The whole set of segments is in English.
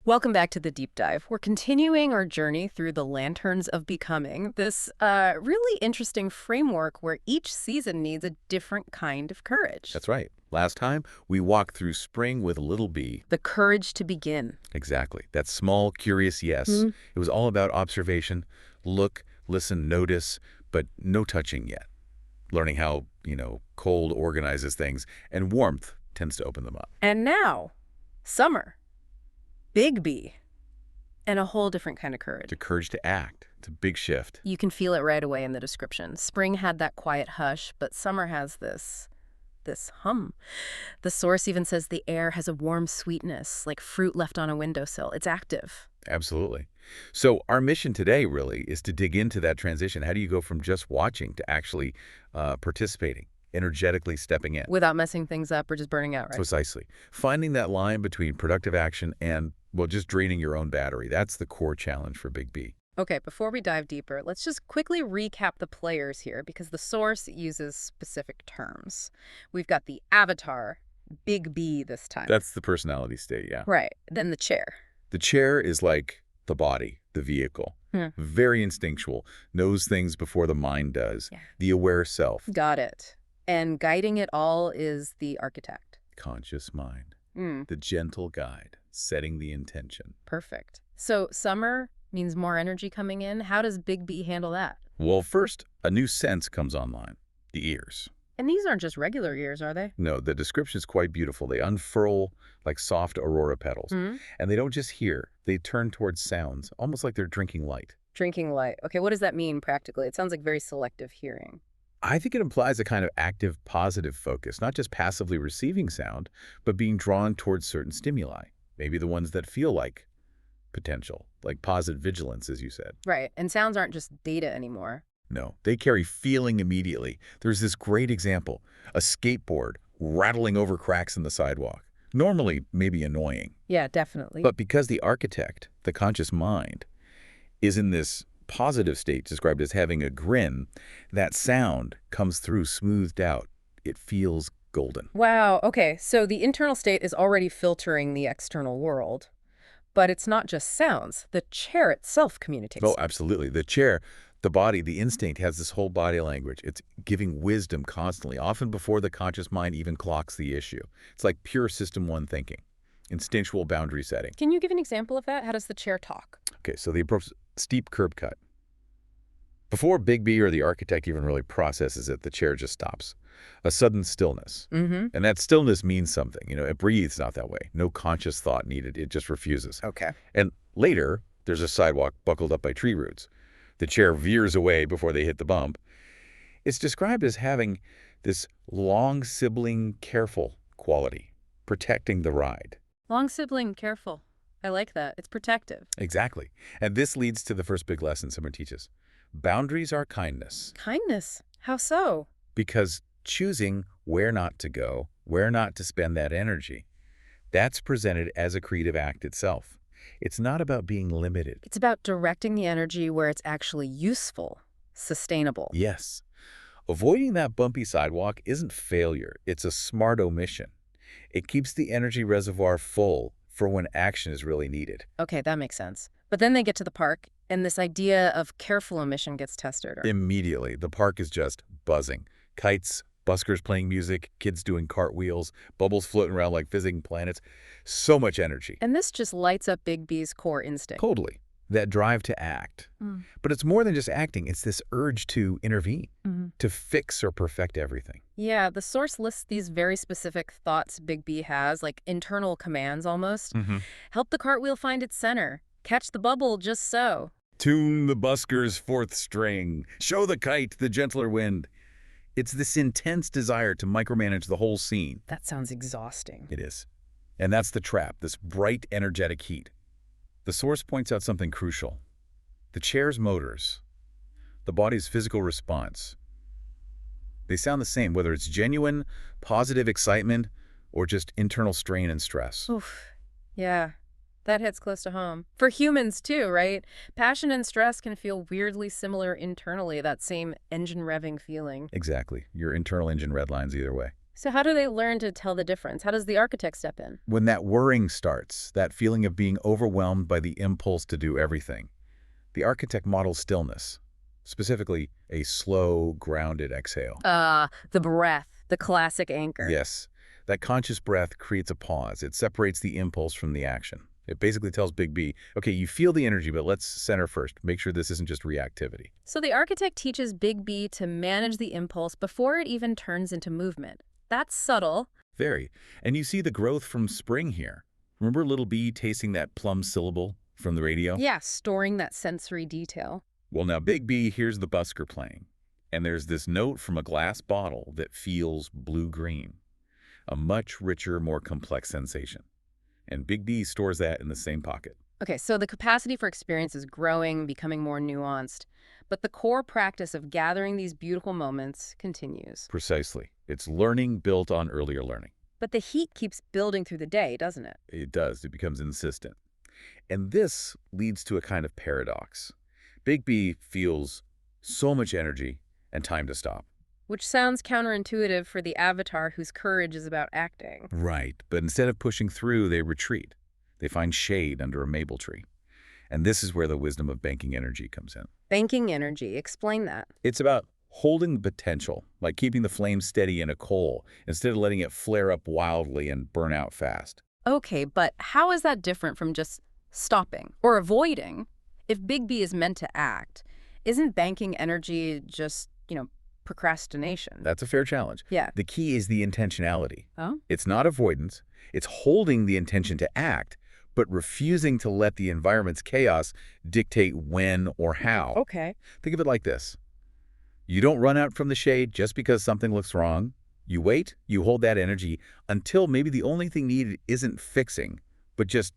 Welcome back to the deep dive. We're continuing our journey through the Lanterns of Becoming, this really interesting framework where each season needs a different kind of courage. That's right. Last time, we walked through spring with little b. The courage to begin. Exactly. That small, curious yes. Hmm. It was all about observation. Look, listen, notice, but no touching yet. Learning how, cold organizes things, and warmth tends to open them up. And now, summer. Big B. And a whole different kind of courage. The courage to act. It's a big shift. You can feel it right away in the description. Spring had that quiet hush, but summer has this hum. The source even says the air has a warm sweetness, like fruit left on a windowsill. It's active. Absolutely. So our mission today really is to dig into that transition. How do you go from just watching to actually participating, energetically stepping in? Without messing things up or just burning out, right? Precisely. Finding that line between productive action and, well, just draining your own battery. That's the core challenge for Big B. Okay, before we dive deeper, let's just quickly recap the players here because the source uses specific terms. We've got the avatar, Big B this time. That's the personality state, yeah. Right. Then the chair. The chair is like the body, the vehicle. Very instinctual, knows things before the mind does. Yeah. The aware self. Got it. And guiding it all is the architect. Conscious mind. The gentle guide, setting the intention. Perfect. So summer means more energy coming in. How does Big B handle that? Well, first, a new sense comes online. The ears. And these aren't just regular ears, are they? No, the description is quite beautiful. They unfurl like soft aurora petals. And they don't just hear. They turn towards sounds, almost like they're drinking light. Drinking light. Okay, what does that mean practically? It sounds like very selective hearing. I think it implies a kind of active, positive focus, not just passively receiving sound, but being drawn towards certain stimuli, maybe the ones that feel like potential, like positive vigilance, as you said. Right, and sounds aren't just data anymore. No, they carry feeling immediately. There's this great example, a skateboard rattling over cracks in the sidewalk. Normally, maybe annoying. Yeah, definitely. But because the architect, the conscious mind, is in this positive state described as having a grin, that sound comes through smoothed out. It feels golden. Wow, okay, so the internal state is already filtering the external world. But it's not just sounds. The chair itself communicates. Oh, absolutely. The chair, the body, the instinct has this whole body language. It's giving wisdom constantly, often before the conscious mind even clocks the issue. It's like pure system one thinking, instinctual boundary setting. Can you give an example of that? How does the chair talk? Okay, so the approach, steep curb cut. Before Big B or the architect even really processes it, the chair just stops. A sudden stillness. And that stillness means something. It breathes not that way. No conscious thought needed. It just refuses. Okay. And later, there's a sidewalk buckled up by tree roots. The chair veers away before they hit the bump. It's described as having this long sibling careful quality, protecting the ride. Long sibling, careful. I like that. It's protective. Exactly. And this leads to the first big lesson Summer teaches. Boundaries are kindness. Kindness? How so? Because choosing where not to go, where not to spend that energy, that's presented as a creative act itself. It's not about being limited. It's about directing the energy where it's actually useful, sustainable. Yes. Avoiding that bumpy sidewalk isn't failure. It's a smart omission. It keeps the energy reservoir full for when action is really needed. Okay, that makes sense. But then they get to the park, and this idea of careful omission gets tested. Immediately, the park is just buzzing. Kites, buskers playing music, kids doing cartwheels, bubbles floating around like visiting planets. So much energy. And this just lights up Big B's core instinct. Totally. That drive to act. But it's more than just acting. It's this urge to intervene, to fix or perfect everything. Yeah, the source lists these very specific thoughts Big B has, like internal commands almost. Help the cartwheel find its center. Catch the bubble just so. Tune the busker's fourth string. Show the kite the gentler wind. It's this intense desire to micromanage the whole scene. That sounds exhausting. It is. And that's the trap, this bright, energetic heat. The source points out something crucial. The chair's motors, the body's physical response. They sound the same, whether it's genuine, positive excitement, or just internal strain and stress. Oof. Yeah. That hits close to home. For humans, too, right? Passion and stress can feel weirdly similar internally, that same engine revving feeling. Exactly. Your internal engine redlines either way. So how do they learn to tell the difference? How does the architect step in? When that worrying starts, that feeling of being overwhelmed by the impulse to do everything, the architect models stillness, specifically a slow, grounded exhale. The breath, the classic anchor. Yes, that conscious breath creates a pause. It separates the impulse from the action. It basically tells Big B, okay, you feel the energy, but let's center first. Make sure this isn't just reactivity. So the architect teaches Big B to manage the impulse before it even turns into movement. That's subtle. Very. And you see the growth from spring here. Remember little B tasting that plum syllable from the radio? Yeah, storing that sensory detail. Well, now Big B hears the busker playing, and there's this note from a glass bottle that feels blue-green, a much richer, more complex sensation. And Big B stores that in the same pocket. Okay, so the capacity for experience is growing, becoming more nuanced. But the core practice of gathering these beautiful moments continues. Precisely. It's learning built on earlier learning. But the heat keeps building through the day, doesn't it? It does. It becomes insistent. And this leads to a kind of paradox. Big B feels so much energy and time to stop. Which sounds counterintuitive for the avatar whose courage is about acting. Right, but instead of pushing through, they retreat. They find shade under a maple tree. And this is where the wisdom of banking energy comes in. Banking energy, explain that. It's about holding the potential, like keeping the flame steady in a coal, instead of letting it flare up wildly and burn out fast. Okay, but how is that different from just stopping or avoiding? If Big B is meant to act, isn't banking energy just, procrastination? That's a fair challenge. Yeah. The key is the intentionality. Oh? It's not avoidance. It's holding the intention to act, but refusing to let the environment's chaos dictate when or how. Okay. Think of it like this. You don't run out from the shade just because something looks wrong. You wait, you hold that energy until maybe the only thing needed isn't fixing, but just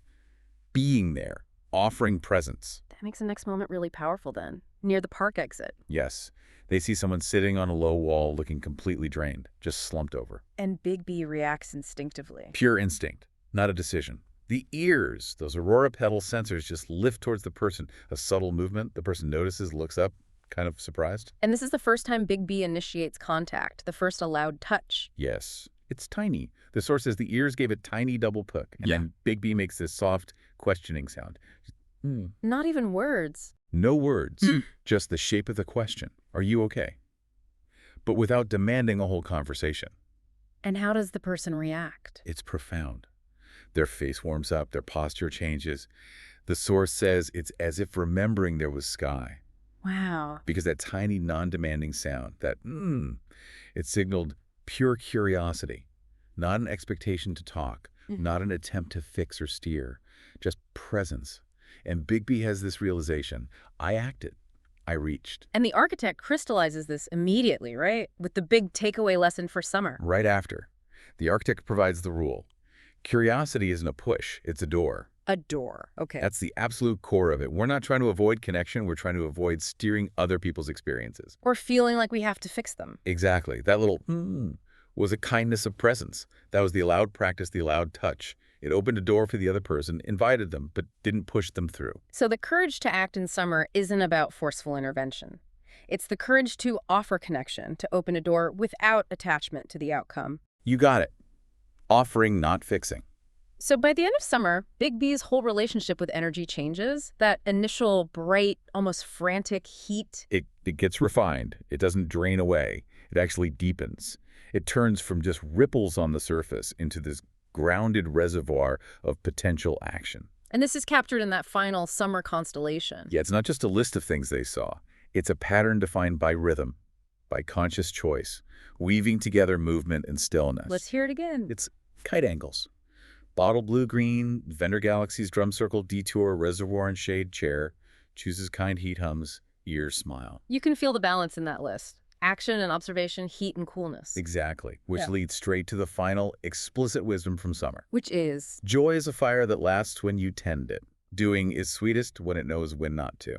being there, offering presence. That makes the next moment really powerful then, near the park exit. Yes, they see someone sitting on a low wall looking completely drained, just slumped over. And Big B reacts instinctively. Pure instinct, not a decision. The ears, those aurora petal sensors, just lift towards the person. A subtle movement, the person notices, looks up, kind of surprised. And this is the first time Big B initiates contact, the first allowed touch. Yes, it's tiny. The source says the ears gave a tiny double poke, and then Big B makes this soft, questioning sound. Not even words. No words, just the shape of the question. Are you okay? But without demanding a whole conversation. And how does the person react? It's profound. Their face warms up, their posture changes. The source says it's as if remembering there was sky. Wow. Because that tiny, non-demanding sound, that it signaled pure curiosity, not an expectation to talk, not an attempt to fix or steer, just presence. And Big B has this realization. I acted. I reached. And the architect crystallizes this immediately, right? With the big takeaway lesson for summer. Right after. The architect provides the rule. Curiosity isn't a push, it's a door. A door. Okay. That's the absolute core of it. We're not trying to avoid connection, we're trying to avoid steering other people's experiences. Or feeling like we have to fix them. Exactly. That little was a kindness of presence. That was the allowed practice, the allowed touch. It opened a door for the other person, invited them, but didn't push them through. So the courage to act in summer isn't about forceful intervention. It's the courage to offer connection, to open a door without attachment to the outcome. You got it. Offering, not fixing. So by the end of summer, Big B's whole relationship with energy changes. That initial bright, almost frantic heat. It gets refined. It doesn't drain away. It actually deepens. It turns from just ripples on the surface into this grounded reservoir of potential action. And this is captured in that final summer constellation. Yeah, it's not just a list of things they saw. It's a pattern defined by rhythm, by conscious choice, weaving together movement and stillness. Let's hear it again. It's kite angles. Bottle blue-green, Vendor Galaxy's drum circle, detour, reservoir and shade, chair, chooses kind, heat hums, ears smile. You can feel the balance in that list. Action and observation, heat and coolness. Exactly, which leads straight to the final explicit wisdom from summer. Which is? Joy is a fire that lasts when you tend it. Doing is sweetest when it knows when not to.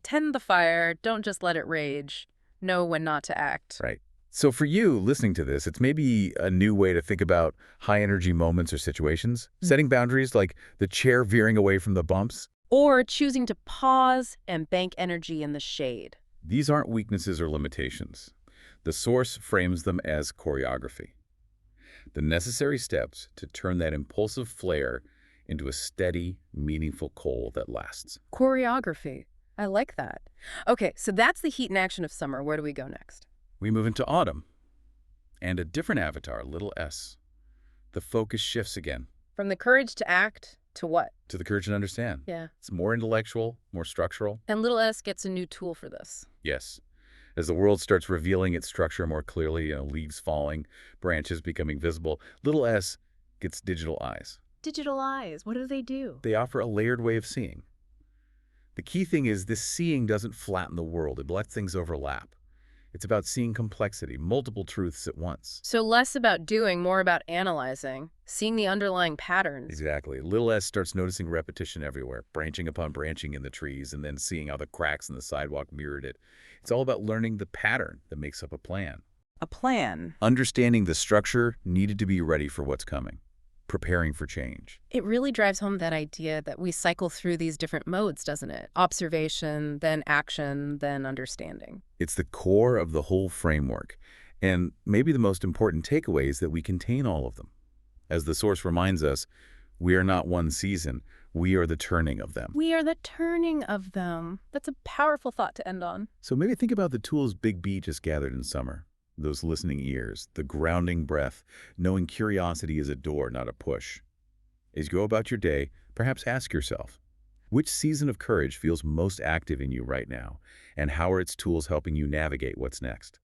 Tend the fire, don't just let it rage. Know when not to act. Right. So for you, listening to this, it's maybe a new way to think about high-energy moments or situations. Setting boundaries like the chair veering away from the bumps. Or choosing to pause and bank energy in the shade. These aren't weaknesses or limitations. The source frames them as choreography, the necessary steps to turn that impulsive flare into a steady, meaningful coal that lasts. Choreography. I like that. Okay, so that's the heat and action of summer. Where do we go next? We move into autumn, and a different avatar, little s. The focus shifts again From the courage to act to what? to the courage to understand. Yeah. It's more intellectual, more structural. And little s gets a new tool for this. Yes. As the world starts revealing its structure more clearly, leaves falling, branches becoming visible, little s gets digital eyes. Digital eyes, what do they do? They offer a layered way of seeing. The key thing is this seeing doesn't flatten the world. It lets things overlap. It's about seeing complexity, multiple truths at once. So less about doing, more about analyzing, seeing the underlying patterns. Exactly. Little s starts noticing repetition everywhere, branching upon branching in the trees, and then seeing how the cracks in the sidewalk mirrored it. It's all about learning the pattern that makes up a plan. A plan. Understanding the structure needed to be ready for what's coming, preparing for change. It really drives home that idea that we cycle through these different modes, doesn't it? Observation, then action, then understanding. It's the core of the whole framework. And maybe the most important takeaway is that we contain all of them. As the source reminds us, we are not one season. We are the turning of them. We are the turning of them. That's a powerful thought to end on. So maybe think about the tools Big B just gathered in summer. Those listening ears, the grounding breath, knowing curiosity is a door, not a push. As you go about your day, perhaps ask yourself, which season of courage feels most active in you right now, and how are its tools helping you navigate what's next?